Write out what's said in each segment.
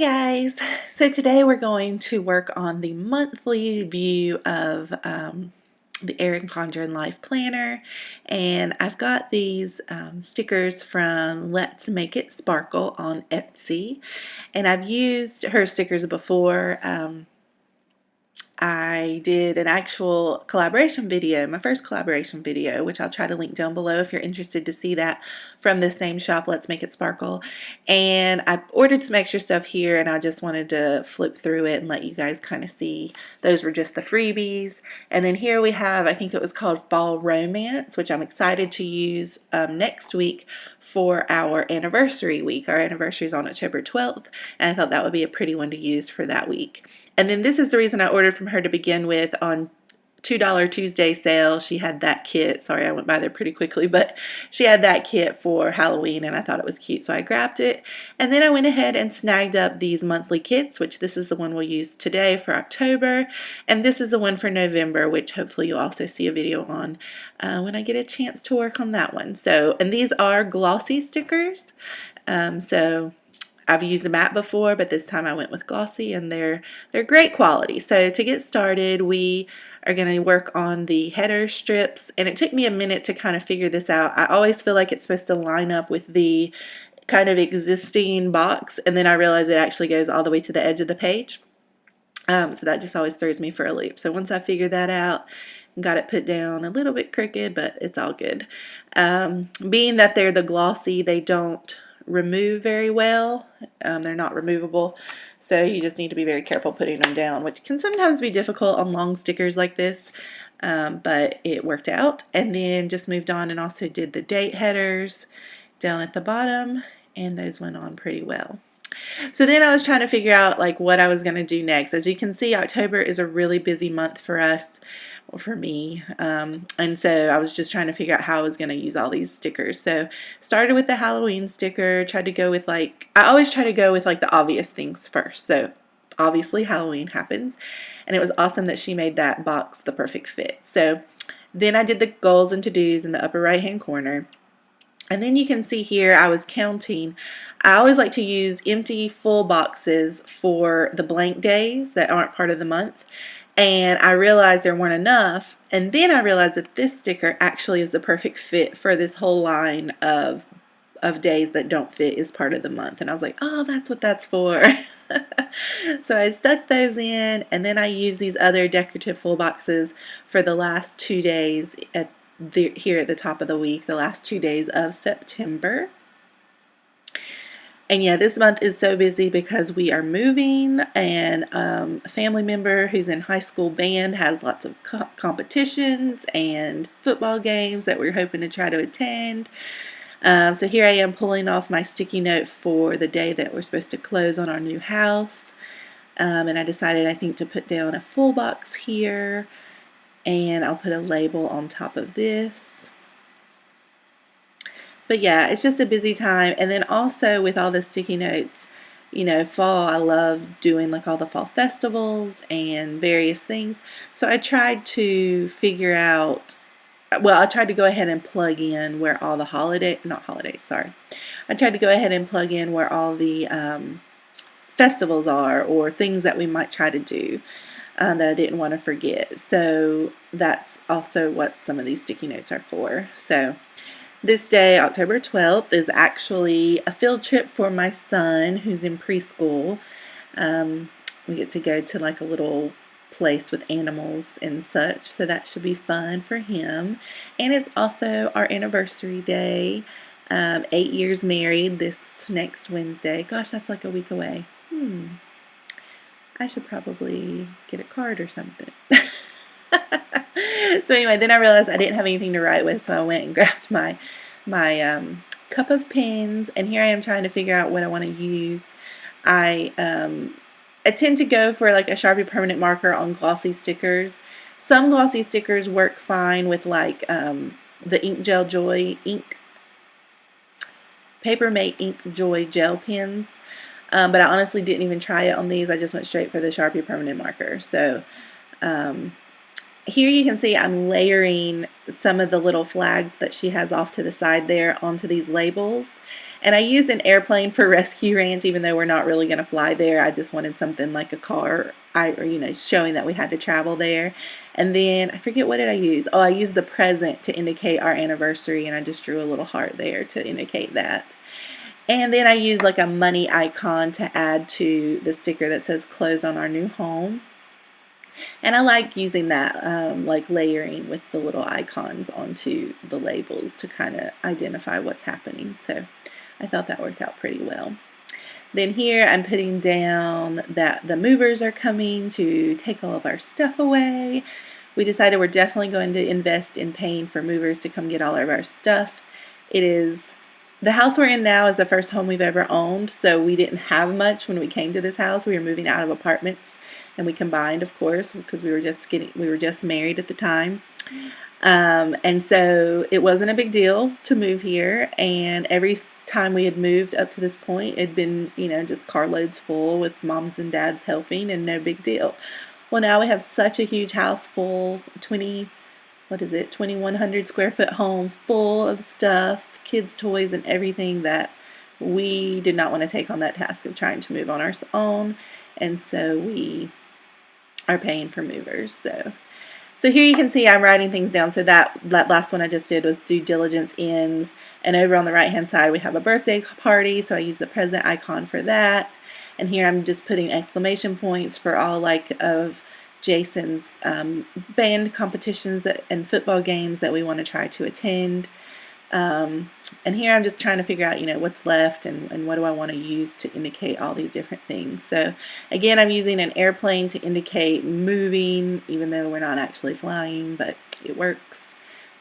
Guys, so today we're going to work on the monthly view of the Erin Condren Life Planner, and I've got these stickers from Let's Make It Sparkle on Etsy, and I've used her stickers before. I did an actual collaboration video, my first collaboration video, which I'll try to link down below if you're interested to see that, from the same shop, Let's Make It Sparkle. And I ordered some extra stuff here, and I just wanted to flip through it and let you guys kind of see. Those were just the freebies. And then here we have, I think it was called Fall Romance, which I'm excited to use next week for our anniversary week. Our anniversary is on October 12th, and I thought that would be a pretty one to use for that week. And then this is the reason I ordered from her to begin with. On $2 Tuesday sale, she had that kit. Sorry, I went by there pretty quickly, but she had that kit for Halloween, and I thought it was cute, so I grabbed it. And then I went ahead and snagged up these monthly kits, which this is the one we'll use today for October, and this is the one for November, which hopefully you'll also see a video on when I get a chance to work on that one. So, and these are glossy stickers, so I've used a matte before, but this time I went with glossy, and they're great quality. So to get started, we are going to work on the header strips, and it took me a minute to kind of figure this out. I always feel like it's supposed to line up with the kind of existing box, and then I realize it actually goes all the way to the edge of the page. So that just always throws me for a loop. So once I figured that out, got it put down a little bit crooked, but it's all good. Being that they're the glossy, they don't remove very well. They're not removable, so you just need to be very careful putting them down, which can sometimes be difficult on long stickers like this, but it worked out. And then just moved on and also did the date headers down at the bottom, and those went on pretty well. So then I was trying to figure out like what I was going to do next. As you can see, October is a really busy month for us, or for me, and so I was just trying to figure out how I was going to use all these stickers. So started with the Halloween sticker, tried to go with I always try to go with like the obvious things first. So obviously Halloween happens, and it was awesome that she made that box the perfect fit. So then I did the goals and to-dos in the upper right hand corner. And then you can see here I was counting. I always like to use empty full boxes for the blank days that aren't part of the month. And I realized there weren't enough. And then I realized that this sticker actually is the perfect fit for this whole line of days that don't fit as part of the month. And I was like, oh, that's what that's for. So I stuck those in, and then I used these other decorative full boxes for the last 2 days here at the top of the week, the last 2 days of September. And yeah, this month is so busy because we are moving, and a family member who's in high school band has lots of competitions and football games that we're hoping to try to attend. So here I am pulling off my sticky note for the day that we're supposed to close on our new house. And I decided, I think, to put down a full box here, and I'll put a label on top of this. But yeah, it's just a busy time. And then also with all the sticky notes, you know, fall, I love doing like all the fall festivals and various things. So I tried to figure out, well, I tried to go ahead and plug in where all the I tried to go ahead and plug in where all the festivals are, or things that we might try to do. That I didn't want to forget. So that's also what some of these sticky notes are for. So this day, October 12th, is actually a field trip for my son who's in preschool. We get to go to like a little place with animals and such, so that should be fun for him. And it's also our anniversary day. 8 years married this next Wednesday. Gosh, that's like a week away. I should probably get a card or something. So anyway, then I realized I didn't have anything to write with, so I went and grabbed my cup of pens, and here I am trying to figure out what I want to use. I tend to go for like a Sharpie permanent marker on glossy stickers. Some glossy stickers work fine with like the Ink Gel Joy Papermate Ink Joy gel pens. But I honestly didn't even try it on these. I just went straight for the Sharpie permanent marker. So here you can see I'm layering some of the little flags that she has off to the side there onto these labels. And I used an airplane for Rescue Ranch, even though we're not really going to fly there. I just wanted something like a car, or showing that we had to travel there. And then I forget, what did I use? Oh, I used the present to indicate our anniversary, and I just drew a little heart there to indicate that. And then I used like a money icon to add to the sticker that says close on our new home. And I like using that, like layering with the little icons onto the labels to kind of identify what's happening. So I thought that worked out pretty well. Then here I'm putting down that the movers are coming to take all of our stuff away. We decided we're definitely going to invest in paying for movers to come get all of our stuff. The house we're in now is the first home we've ever owned, so we didn't have much when we came to this house. We were moving out of apartments, and we combined, of course, because we were just married at the time. And so it wasn't a big deal to move here, and every time we had moved up to this point, it'd been, just carloads full with moms and dads helping, and no big deal. Well, now we have such a huge house full, 2,100 square foot home full of stuff, kids' toys and everything, that we did not want to take on that task of trying to move on our own, and so we are paying for movers. So here you can see I'm writing things down. So that last one I just did was due diligence ends, and over on the right hand side we have a birthday party, so I use the present icon for that. And here I'm just putting exclamation points for all of Jason's band competitions and football games that we want to try to attend. And here I'm just trying to figure out, what's left and what do I want to use to indicate all these different things. So again, I'm using an airplane to indicate moving, even though we're not actually flying, but it works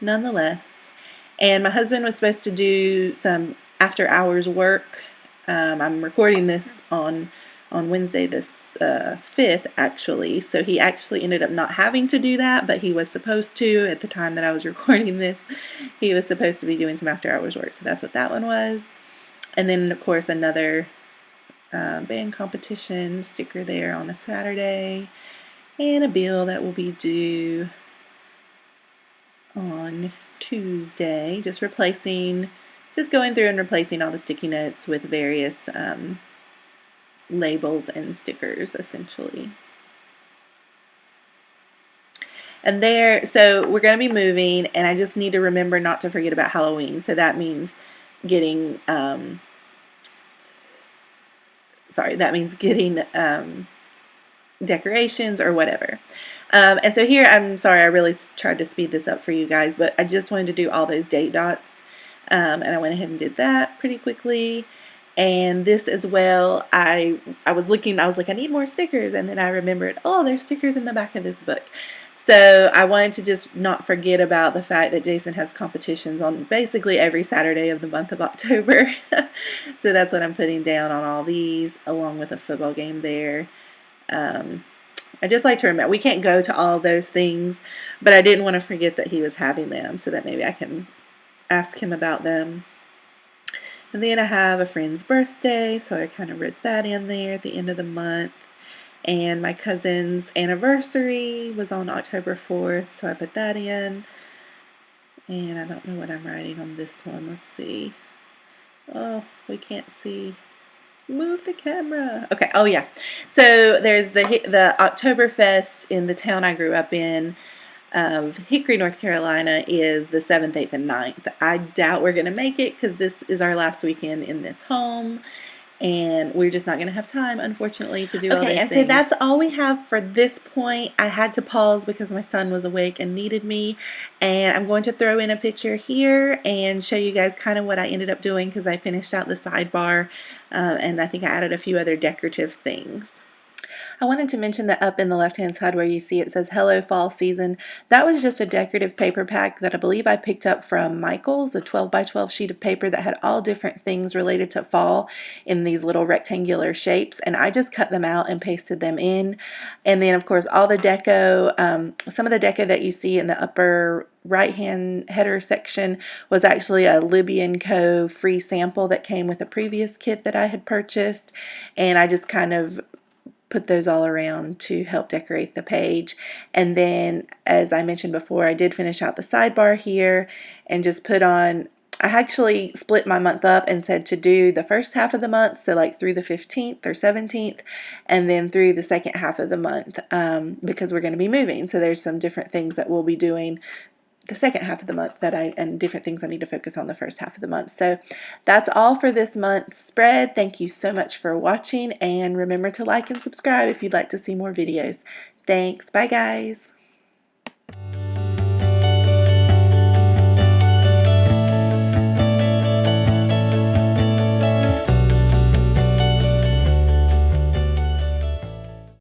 nonetheless. And my husband was supposed to do some after hours work. I'm recording this on Wednesday, this 5th, actually. So he actually ended up not having to do that, but he was supposed to at the time that I was recording this. He was supposed to be doing some after hours work, so that's what that one was. And then, of course, another band competition sticker there on a Saturday, and a bill that will be due on Tuesday. Just going through and replacing all the sticky notes with various labels and stickers, essentially. And so we're going to be moving, and I just need to remember not to forget about Halloween. So that means getting decorations or whatever. And so here, I'm sorry, I really tried to speed this up for you guys, but I just wanted to do all those date dots, and I went ahead and did that pretty quickly. And this as well, I was like, I need more stickers, and then I remembered, oh, there's stickers in the back of this book. So I wanted to just not forget about the fact that Jason has competitions on basically every Saturday of the month of October. So that's what I'm putting down on all these, along with a football game there. I just like to remember, we can't go to all those things, but I didn't want to forget that he was having them, so that maybe I can ask him about them. And then I have a friend's birthday, so I kind of wrote that in there at the end of the month. And my cousin's anniversary was on October 4th, so I put that in. And I don't know what I'm writing on this one. Let's see. Oh, we can't see. Move the camera. Okay, oh yeah. So there's the Oktoberfest in the town I grew up in, of Hickory, North Carolina, is the 7th, 8th, and 9th. I doubt we're going to make it because this is our last weekend in this home, and we're just not going to have time, unfortunately, to do all those things. Okay, and so that's all we have for this point. I had to pause because my son was awake and needed me, and I'm going to throw in a picture here and show you guys kind of what I ended up doing, because I finished out the sidebar, and I think I added a few other decorative things. I wanted to mention that up in the left-hand side where you see it says Hello Fall Season, that was just a decorative paper pack that I believe I picked up from Michael's, a 12 by 12 sheet of paper that had all different things related to fall in these little rectangular shapes, and I just cut them out and pasted them in. And then, of course, all the deco, some of the deco that you see in the upper right-hand header section was actually a Libby & Co. free sample that came with a previous kit that I had purchased, and I just kind of put those all around to help decorate the page. And then, as I mentioned before, I did finish out the sidebar here and just put on, I actually split my month up and said to do the first half of the month, so like through the 15th or 17th, and then through the second half of the month, because we're going to be moving. So there's some different things that we'll be doing the second half of the month and different things I need to focus on the first half of the month. So that's all for this month's spread. Thank you so much for watching, and remember to like and subscribe if you'd like to see more videos. Thanks. Bye, guys.